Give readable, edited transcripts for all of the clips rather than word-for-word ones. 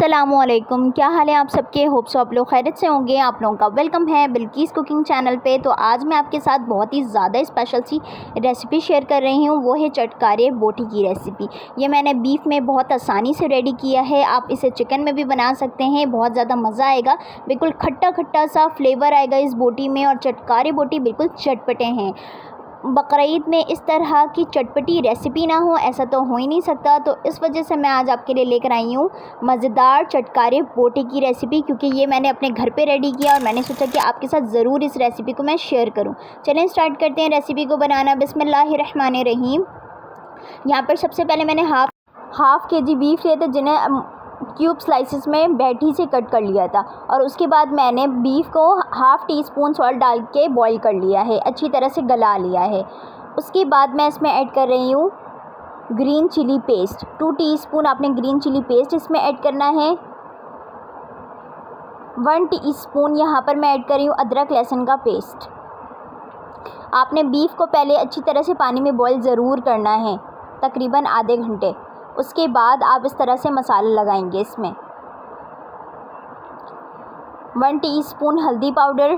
अस्सलामुअलैकुम, क्या हाल है आप सबके। होप सो आप लोग खैरियत से होंगे। आप लोगों का वेलकम है बिल्किस कुकिंग चैनल पे। तो आज मैं आपके साथ बहुत ही ज़्यादा स्पेशल सी रेसिपी शेयर कर रही हूँ, वो है चटकारे बोटी की रेसिपी। ये मैंने बीफ में बहुत आसानी से रेडी किया है। आप इसे चिकन में भी बना सकते हैं, बहुत ज़्यादा मज़ा आएगा। बिल्कुल खट्टा खट्टा सा फ्लेवर आएगा इस बोटी में, और चटकारे बोटी बिल्कुल चटपटे हैं। बकरीद में इस तरह की चटपटी रेसिपी ना हो ऐसा तो हो ही नहीं सकता। तो इस वजह से मैं आज आपके लिए लेकर आई हूँ मज़ेदार चटकारे बोटी की रेसिपी, क्योंकि ये मैंने अपने घर पे रेडी किया और मैंने सोचा कि आपके साथ ज़रूर इस रेसिपी को मैं शेयर करूँ। चलें स्टार्ट करते हैं रेसिपी को बनाना। बिस्मिल्लाहिर्रहमानिर्रहीम। यहाँ पर सबसे पहले मैंने हाफ़ केजी बीफ लिए थे, जिन्हें क्यूब स्लाइसेस में बैठी से कट कर लिया था। और उसके बाद मैंने बीफ को हाफ़ टी स्पून सॉल्ट डाल के बॉईल कर लिया है, अच्छी तरह से गला लिया है। उसके बाद मैं इसमें ऐड कर रही हूँ ग्रीन चिली पेस्ट। 2 टीस्पून आपने ग्रीन चिली पेस्ट इसमें ऐड करना है। 1 टीस्पून यहाँ पर मैं ऐड कर रही हूँ अदरक लहसुन का पेस्ट। आपने बीफ को पहले अच्छी तरह से पानी में बॉईल ज़रूर करना है, तकरीबन आधे घंटे। उसके बाद आप इस तरह से मसाला लगाएंगे इसमें। 1 टीस्पून हल्दी पाउडर,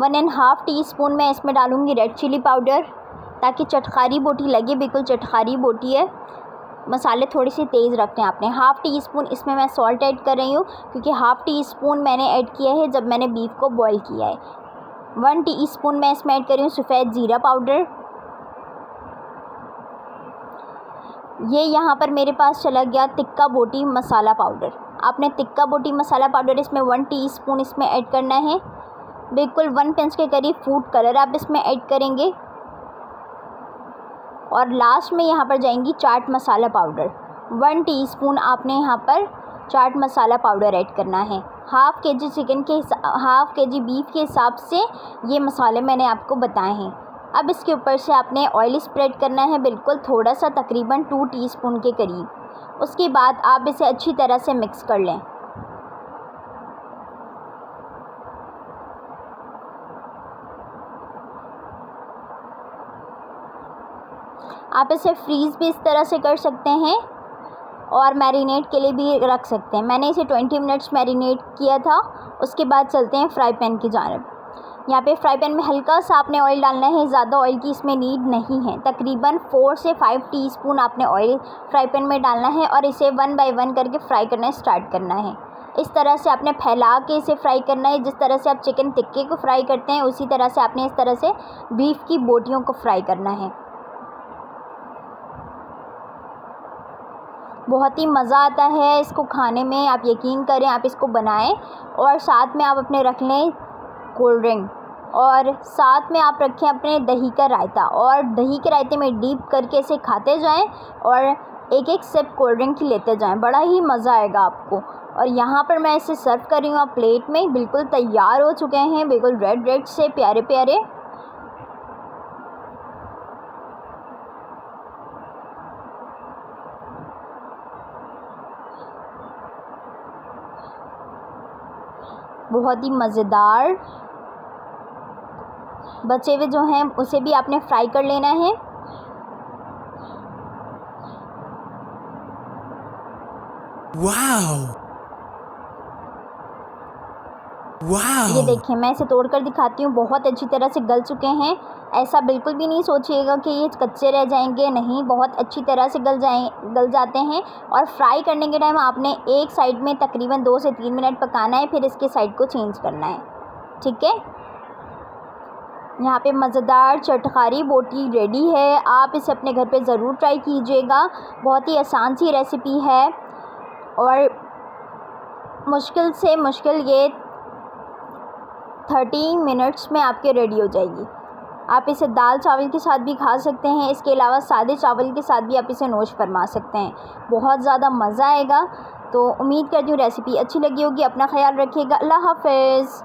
1.5 टीस्पून मैं इसमें डालूँगी रेड चिली पाउडर, ताकि चटखारी बोटी लगे, बिल्कुल चटखारी बोटी है। मसाले थोड़े से तेज़ रखने हैं आपने। हाफ़ टी स्पून इसमें मैं सॉल्ट ऐड कर रही हूँ, क्योंकि हाफ़ टी स्पून मैंने ऐड किया है जब मैंने बीफ को बॉईल किया है। 1 टीस्पून मैं इसमें ऐड कर रही हूँ सफ़ेद ज़ीरा पाउडर। ये यहाँ पर मेरे पास चला गया तिक्का बोटी मसाला पाउडर। आपने तिक्का बोटी मसाला पाउडर इसमें 1 टीस्पून इसमें ऐड करना है। बिल्कुल 1 पिंच के करीब फूड कलर आप इसमें ऐड करेंगे। और लास्ट में यहाँ पर जाएंगी चाट मसाला पाउडर। 1 टीस्पून आपने यहाँ पर चाट मसाला पाउडर ऐड करना है। हाफ़ केजी बीफ के हिसाब से ये मसाले मैंने आपको बताए हैं। अब इसके ऊपर से आपने ऑयल स्प्रेड करना है, बिल्कुल थोड़ा सा, तकरीबन 2 टीस्पून के करीब। उसके बाद आप इसे अच्छी तरह से मिक्स कर लें। आप इसे फ्रीज़ भी इस तरह से कर सकते हैं और मैरिनेट के लिए भी रख सकते हैं। मैंने इसे 20 मिनट्स मैरिनेट किया था। उसके बाद चलते हैं फ्राई पैन की जानिब। यहाँ पे फ्राई पैन में हल्का सा आपने ऑयल डालना है, ज़्यादा ऑयल की इसमें नीड नहीं है। तकरीबन 4 से 5 टीस्पून आपने ऑयल फ्राई पैन में डालना है और इसे 1 बाय 1 करके फ्राई करना स्टार्ट करना है। इस तरह से आपने फैला के इसे फ्राई करना है। जिस तरह से आप चिकन टिक्के को फ्राई करते हैं, उसी तरह से आपने इस तरह से बीफ की बोटियों को फ्राई करना है। बहुत ही मज़ा आता है इसको खाने में, आप यकीन करें। आप इसको बनाएं और साथ में आप अपने रख लें कोल्ड ड्रिंक, और साथ में आप रखें अपने दही का रायता, और दही के रायते में डीप करके इसे खाते जाएं और एक एक सिप कोल्ड ड्रिंक की लेते जाएं। बड़ा ही मज़ा आएगा आपको। और यहाँ पर मैं इसे सर्व कर रही हूँ प्लेट में। बिल्कुल तैयार हो चुके हैं, बिल्कुल रेड रेड से प्यारे प्यारे। बहुत ही मज़ेदार। बचे हुए जो हैं उसे भी आपने फ्राई कर लेना है। वाओ वाओ, ये देखिए, मैं इसे तोड़ कर दिखाती हूँ। बहुत अच्छी तरह से गल चुके हैं। ऐसा बिल्कुल भी नहीं सोचिएगा कि ये कच्चे रह जाएंगे, नहीं, बहुत अच्छी तरह से गल जाते हैं। और फ्राई करने के टाइम आपने एक साइड में तकरीबन 2 से 3 मिनट पकाना है, फिर इसके साइड को चेंज करना है। ठीक है, यहाँ पे मज़ेदार चटखारी बोटी रेडी है। आप इसे अपने घर पे ज़रूर ट्राई कीजिएगा। बहुत ही आसान सी रेसिपी है और मुश्किल से मुश्किल ये 30 मिनट्स में आपके रेडी हो जाएगी। आप इसे दाल चावल के साथ भी खा सकते हैं। इसके अलावा सादे चावल के साथ भी आप इसे नोश फरमा सकते हैं। बहुत ज़्यादा मज़ा आएगा। तो उम्मीद करती हूँ रेसिपी अच्छी लगी होगी। अपना ख्याल रखिएगा। अल्लाह हाफ़िज़।